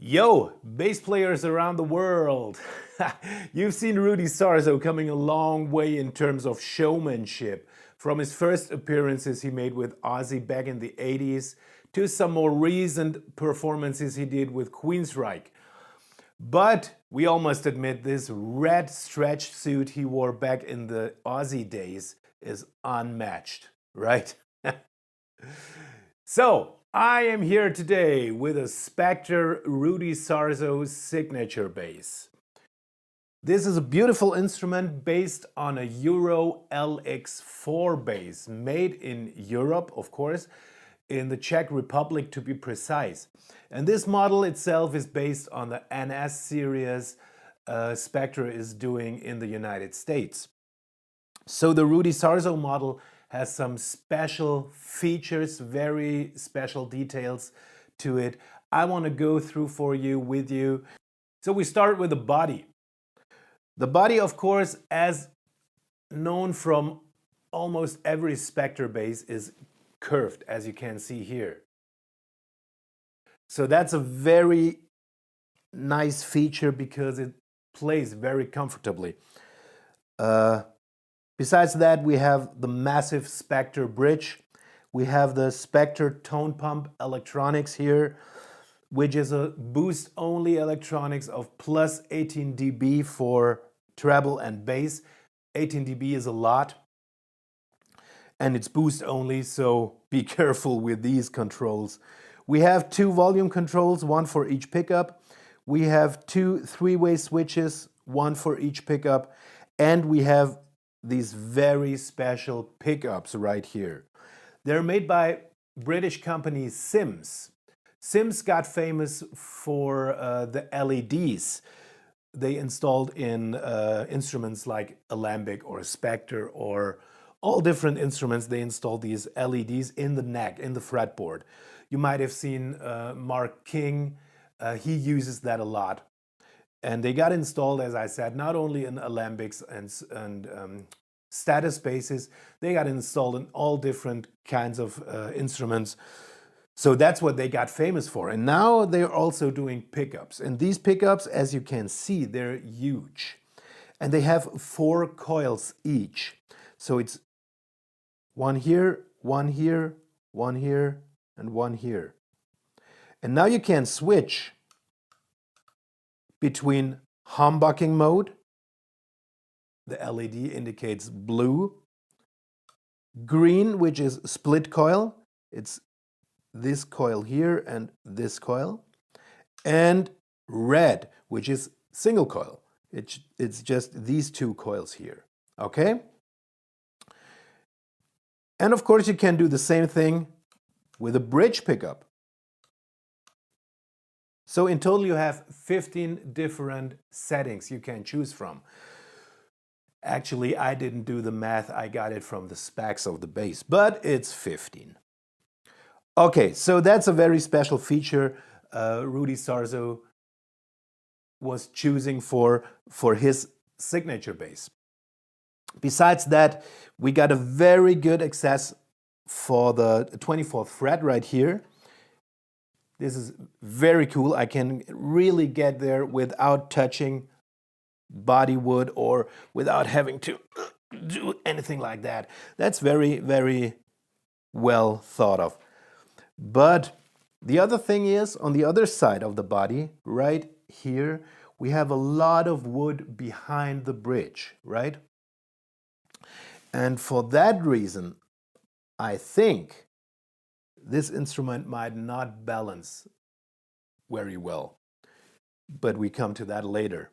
Yo, bass players around the world! You've seen Rudy Sarzo coming a long way in terms of showmanship. From his first appearances he made with Ozzy back in the 80s to some more recent performances he did with Queensryche. But we all must admit this red stretch suit he wore back in the Ozzy days is unmatched, right? So, I am here today with a Spector Rudy Sarzo signature bass. This is a beautiful instrument based on a Euro LX4 bass, made in Europe, of course, in the Czech Republic to be precise. And this model itself is based on the NS series Spector is doing in the United States. So the Rudy Sarzo model has some special features, very special details to it. I want to go through with you. So we start with the body. The body, of course, as known from almost every Spector bass, is curved, as you can see here. So that's a very nice feature because it plays very comfortably. Besides that, we have the massive Spector bridge. We have the Spector tone pump electronics here, which is a boost-only electronics of plus 18 dB for treble and bass. 18 dB is a lot, and it's boost-only, so be careful with these controls. We have two volume controls, one for each pickup. We have two three-way switches, one for each pickup, and we have these very special pickups right here. They're made by British company Sims. Sims got famous for the LEDs they installed in instruments like Alembic or Spector or all different instruments. They installed these LEDs in the neck, in the fretboard. You might have seen Mark King, he uses that a lot. And they got installed, as I said, not only in alembics and status basses, they got installed in all different kinds of instruments. So that's what they got famous for. And now they're also doing pickups. And these pickups, as you can see, they're huge. And they have 4 coils each. So it's one here, one here, one here, and one here. And now you can switch between humbucking mode, the LED indicates blue, green, which is split coil, it's this coil here and this coil, and red, which is single coil. It's just these 2 coils here, okay? And of course you can do the same thing with a bridge pickup. So in total you have 15 different settings you can choose from. Actually, I didn't do the math, I got it from the specs of the bass, but it's 15. Okay, so that's a very special feature Rudy Sarzo was choosing for his signature bass. Besides that, we got a very good access for the 24th fret right here. This is very cool. I can really get there without touching body wood or without having to do anything like that. That's very, very well thought of. But the other thing is, on the other side of the body, right here, we have a lot of wood behind the bridge, right? And for that reason, I think this instrument might not balance very well, but we come to that later.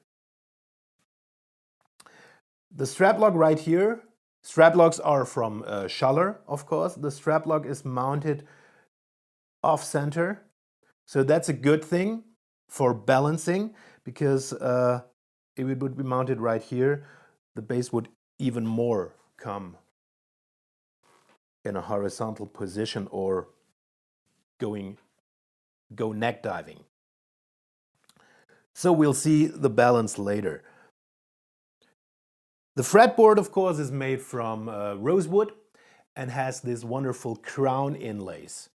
The strap lock right here Strap locks are from Schaller, of course. The strap lock is mounted off center. So that's a good thing for balancing, because if it would be mounted right here, the bass would even more come in a horizontal position or go neck diving. So we'll see the balance later. The fretboard, of course, is made from rosewood and has this wonderful crown inlays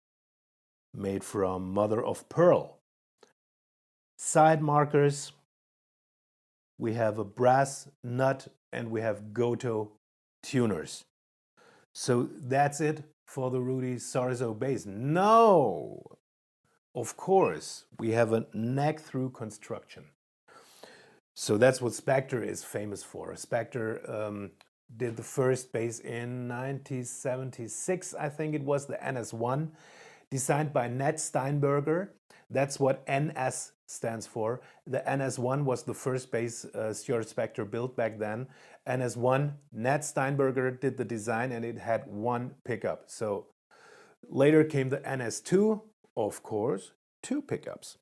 made from mother of pearl. Side markers, we have a brass nut and we have Goto tuners. So that's it for the Rudy Sarzo bass. No! Of course, we have a neck-through construction. So that's what Spector is famous for. Spector did the first bass in 1976, I think it was, the NS1, designed by Ned Steinberger. That's what NS stands for. The NS1 was the first bass Stuart Spector built back then. NS1, Ned Steinberger did the design and it had one pickup. So later came the NS2, of course, 2 pickups.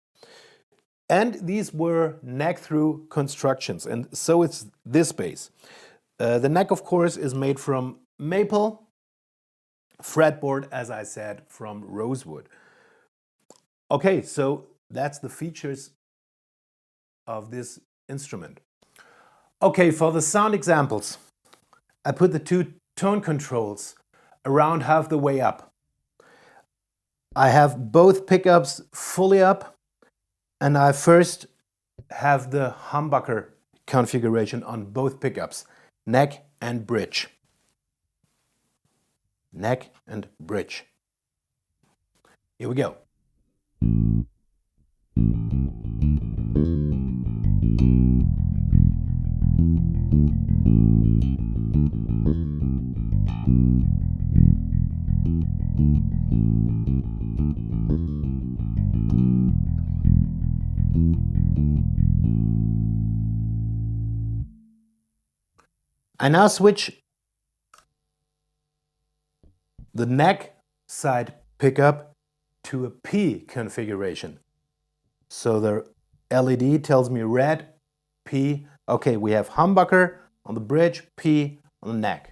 And these were neck-through constructions, and so it's this bass. The neck, of course, is made from maple, fretboard, as I said, from rosewood. Okay, so that's the features of this instrument. Okay, for the sound examples, I put the 2 tone controls around half the way up. I have both pickups fully up, and I first have the humbucker configuration on both pickups, neck and bridge. Neck and bridge. Here we go. I now switch the neck side pickup to a P configuration. So the LED tells me red, P. Okay, we have humbucker on the bridge, P on the neck.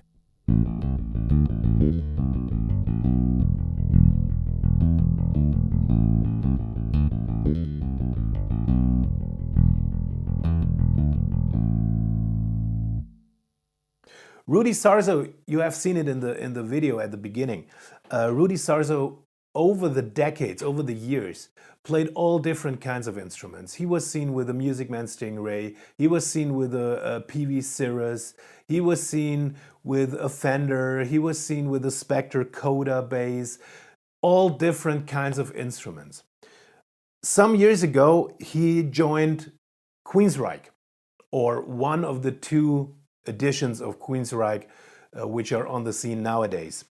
Rudy Sarzo, you have seen it in the video at the beginning. Rudy Sarzo, over the decades, over the years, played all different kinds of instruments. He was seen with a Music Man Stingray, he was seen with a PV Cirrus, he was seen with a Fender, he was seen with a Spector Coda bass, all different kinds of instruments. Some years ago, he joined Queensryche, or one of the 2 editions of Queensryche which are on the scene nowadays.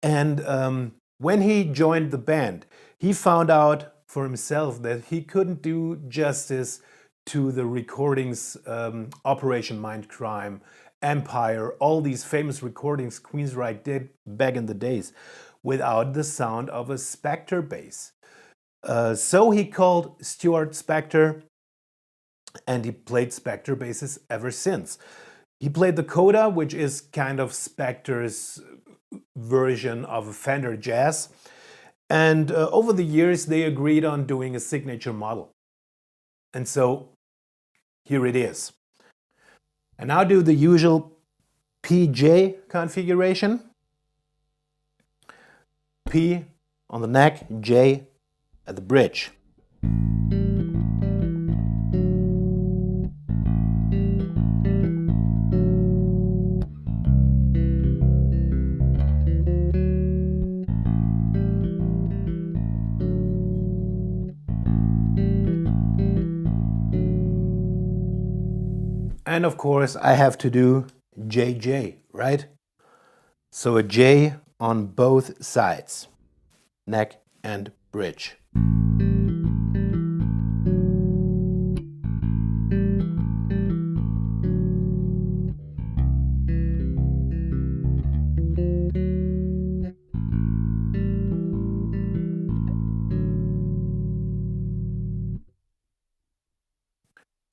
And when he joined the band, he found out for himself that he couldn't do justice to the recordings, Operation Mindcrime, Empire, all these famous recordings Queensryche did back in the days, without the sound of a Spector bass. So he called Stuart Spector, and he played Spector basses ever since. He played the Coda, which is kind of Spector's version of a Fender Jazz. And over the years, they agreed on doing a signature model. And so here it is. And now do the usual PJ configuration. P on the neck, J at the bridge. And of course, I have to do JJ, right? So a J on both sides, neck and bridge.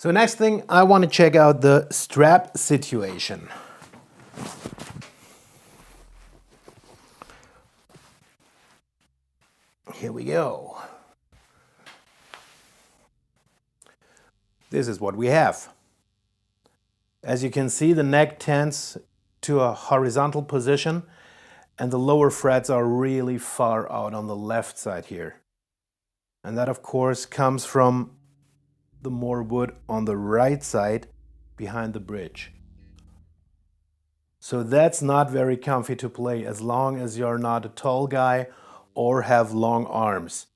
So next thing, I want to check out the strap situation. Here we go. This is what we have. As you can see, the neck tends to a horizontal position and the lower frets are really far out on the left side here. And that of course comes from the more wood on the right side behind the bridge. So that's not very comfy to play as long as you're not a tall guy or have long arms.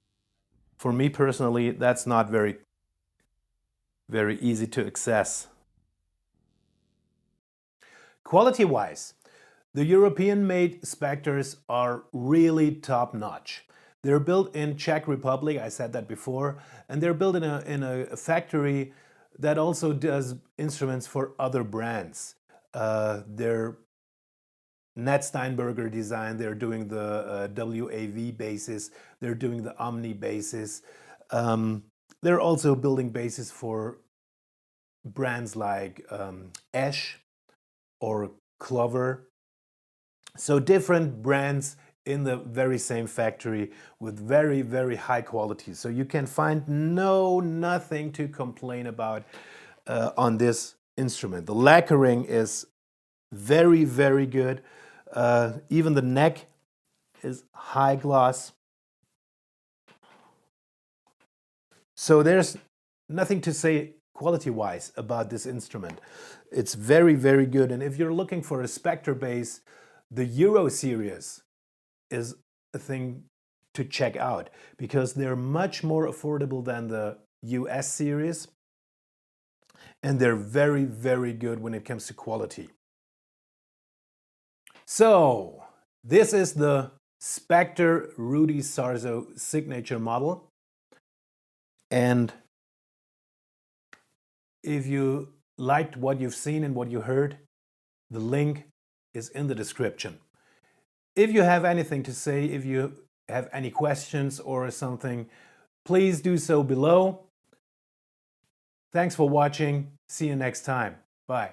For me personally, that's not very easy to access. Quality-wise, the European-made Spectors are really top-notch. They're built in Czech Republic, I said that before, and they're built in a factory that also does instruments for other brands. They're Ned Steinberger design, they're doing the WAV bases, they're doing the Omni bases. They're also building bases for brands like Esch or Clover. So different brands in the very same factory with very high quality. So you can find nothing to complain about on this instrument. The lacquering is very good. Even the neck is high gloss. So there's nothing to say quality-wise about this instrument. It's very good. And if you're looking for a Spector bass, the Euro series is a thing to check out because they're much more affordable than the US series and they're very good when it comes to quality. So this is the Spector Rudy Sarzo signature model, and if you liked what you've seen and what you heard, the link is in the description. If you have anything to say, if you have any questions or something, please do so below. Thanks for watching. See you next time. Bye.